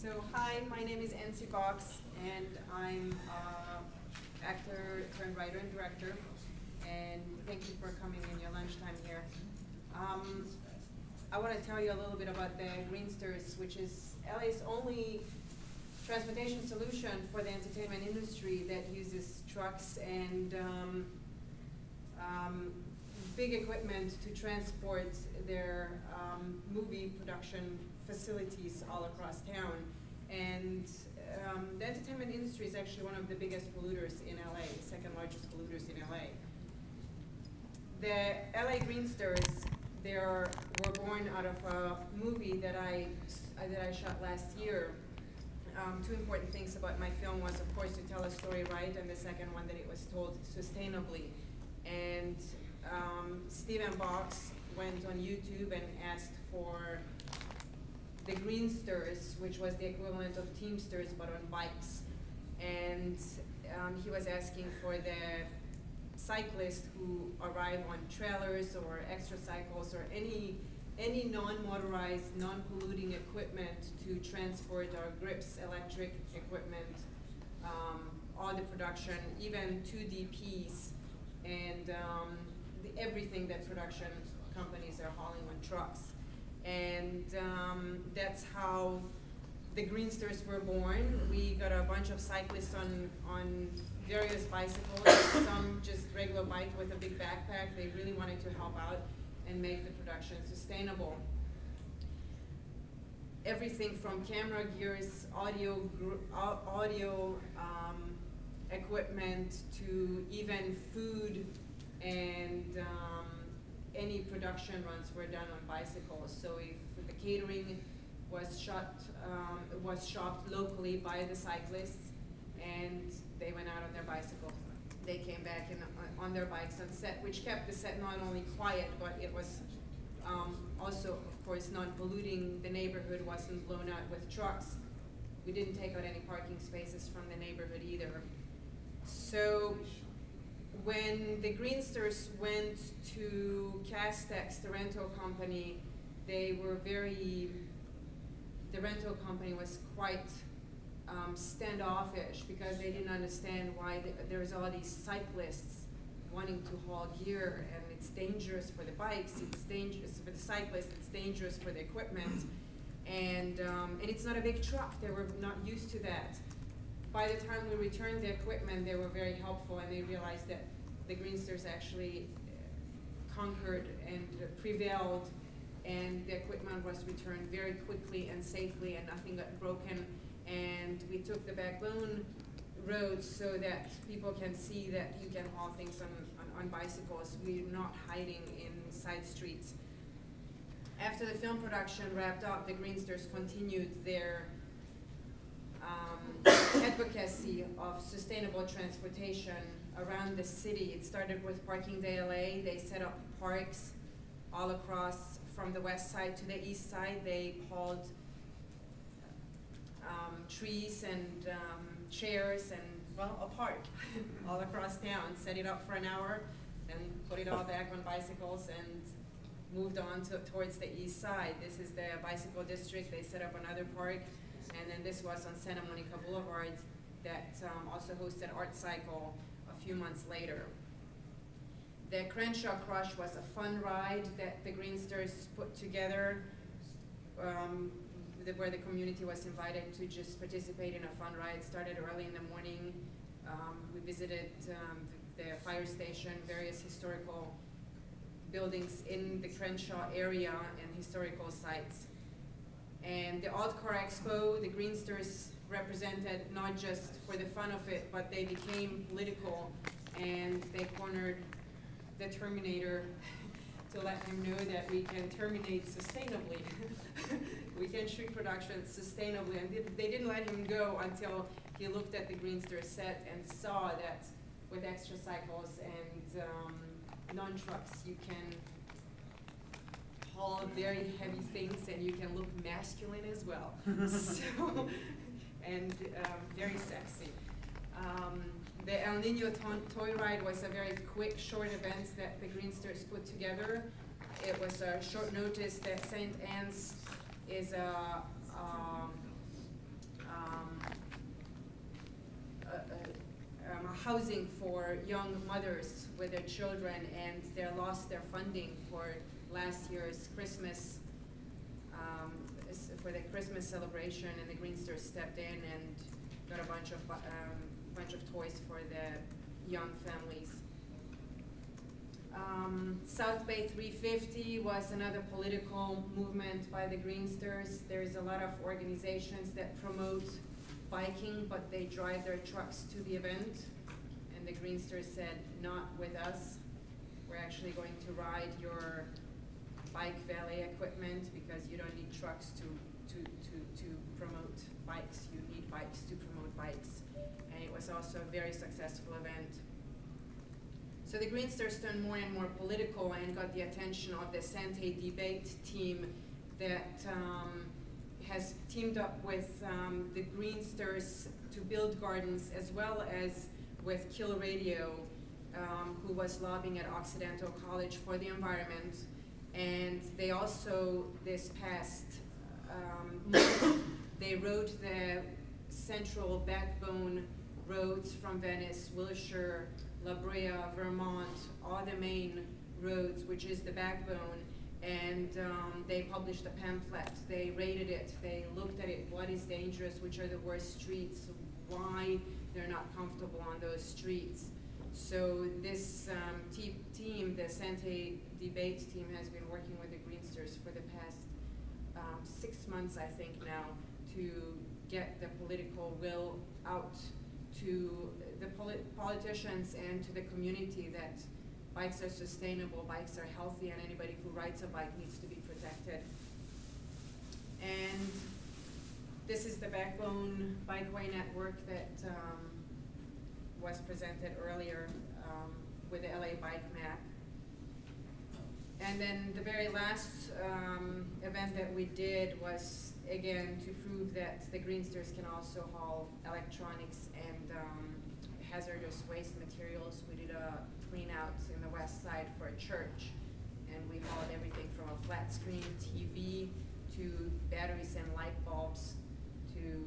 So hi, my name is Enci Box, and I'm actor turned writer and director. And thank you for coming in your lunchtime here. I want to tell you a little bit about the Greensters, which is LA's only transportation solution for the entertainment industry that uses trucks and big equipment to transport their movie production facilities all across town. And the entertainment industry is actually one of the biggest polluters in LA, second largest polluters in LA. The LA Greensters, they were born out of a movie that I shot last year. Two important things about my film was, of course, to tell a story right, and the second one that it was told sustainably. And Steven Box went on YouTube and asked for the Greensters, which was the equivalent of Teamsters but on bikes. And he was asking for the cyclists who arrive on trailers or extra cycles or any non-motorized, non-polluting equipment to transport our grips, electric equipment, all the production, even 2DPs, and everything that production companies are hauling on trucks. And that's how the Greensters were born. We got a bunch of cyclists on various bicycles, some just regular bike with a big backpack. They really wanted to help out and make the production sustainable. Everything from camera gears, audio equipment, to even food and any production runs were done on bicycles. So if the catering was shopped locally by the cyclists, and they went out on their bicycles. They came back on their bikes on set, which kept the set not only quiet, but it was also, of course, non-polluting. The neighborhood wasn't blown out with trucks. We didn't take out any parking spaces from the neighborhood either. So when the Greensters went to Castex, the rental company, the rental company was quite standoffish, because they didn't understand why there's all these cyclists wanting to haul gear, and it's dangerous for the bikes, it's dangerous for the cyclists, it's dangerous for the equipment, and it's not a big truck. They were not used to that. By the time we returned the equipment, they were very helpful, and they realized that the Greensters actually conquered and prevailed, and the equipment was returned very quickly and safely, and nothing got broken. And we took the backbone roads so that people can see that you can haul things on bicycles. We're not hiding in side streets. After the film production wrapped up, the Greensters continued their advocacy of sustainable transportation around the city. It started with Parking DayLA. They set up parks all across, from the west side to the east side. They hauled trees and chairs and, well, a park all across town, set it up for an hour, then put it all back on bicycles and moved on towards the east side. This is the bicycle district. They set up another park, and then this was on Santa Monica Boulevard that also hosted Art Cycle a few months later. The Crenshaw Crush was a fun ride that the Greensters put together, where the community was invited to just participate in a fun ride. It started early in the morning. We visited the fire station, various historical buildings in the Crenshaw area, and historical sites. And the AltCar Expo, the Greensters represented not just for the fun of it, but they became political, and they cornered the Terminator to let him know that we can terminate sustainably. We can shoot production sustainably, and they didn't let him go until he looked at the Greensters set and saw that with extra cycles and non-trucks, you can haul very heavy things, and you can look masculine as well. So, and very sexy. The El Nino toy ride was a very quick, short event that the Greensters put together. It was a short notice that St. Anne's is a housing for young mothers with their children, and they lost their funding for last year's Christmas, for the Christmas celebration, and the Greensters stepped in and got a bunch of toys for the young families. South Bay 350 was another political movement by the Greensters. There's a lot of organizations that promote biking, but they drive their trucks to the event. And the Greensters said, not with us. We're actually going to ride your bike valet equipment because you don't need trucks to promote bikes. You need bikes to promote bikes. And it was also a very successful event. So the Greensters turned more and more political and got the attention of the Santee debate team that has teamed up with the Greensters to build gardens, as well as with Kill Radio, who was lobbying at Occidental College for the environment. And they also, this past month, they wrote the central backbone roads from Venice, Wilshire, La Brea, Vermont, all the main roads, which is the backbone, and they published a pamphlet. They rated it, they looked at it, what is dangerous, which are the worst streets, why they're not comfortable on those streets. So this team, the Santee debate team, has been working with the Greensters for the past 6 months, I think now, to get the political will out to the politicians and to the community that bikes are sustainable, bikes are healthy, and anybody who rides a bike needs to be protected. And this is the Backbone Bikeway Network that was presented earlier with the LA Bike Map. And then the very last event that we did was, again, to prove that the Greensters can also haul electronics and hazardous waste materials. We did a clean out in the west side for a church, and we hauled everything from a flat screen TV to batteries and light bulbs to,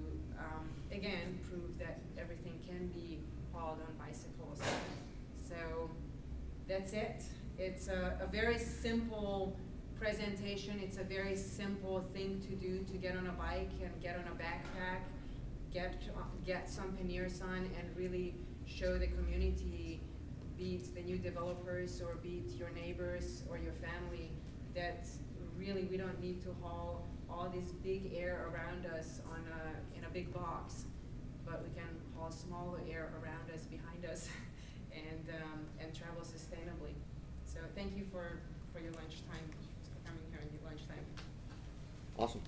again, prove that everything can be hauled on bicycles. So that's it. It's a very simple presentation. It's a very simple thing to do, to get on a bike and get on a backpack, get some panniers on, and really show the community, be it the new developers or be it your neighbors or your family, that really we don't need to haul all this big air around us in a big box, but we can haul smaller air around us, behind us, and travel sustainably. So thank you for your lunchtime, for coming here on your lunchtime. Awesome.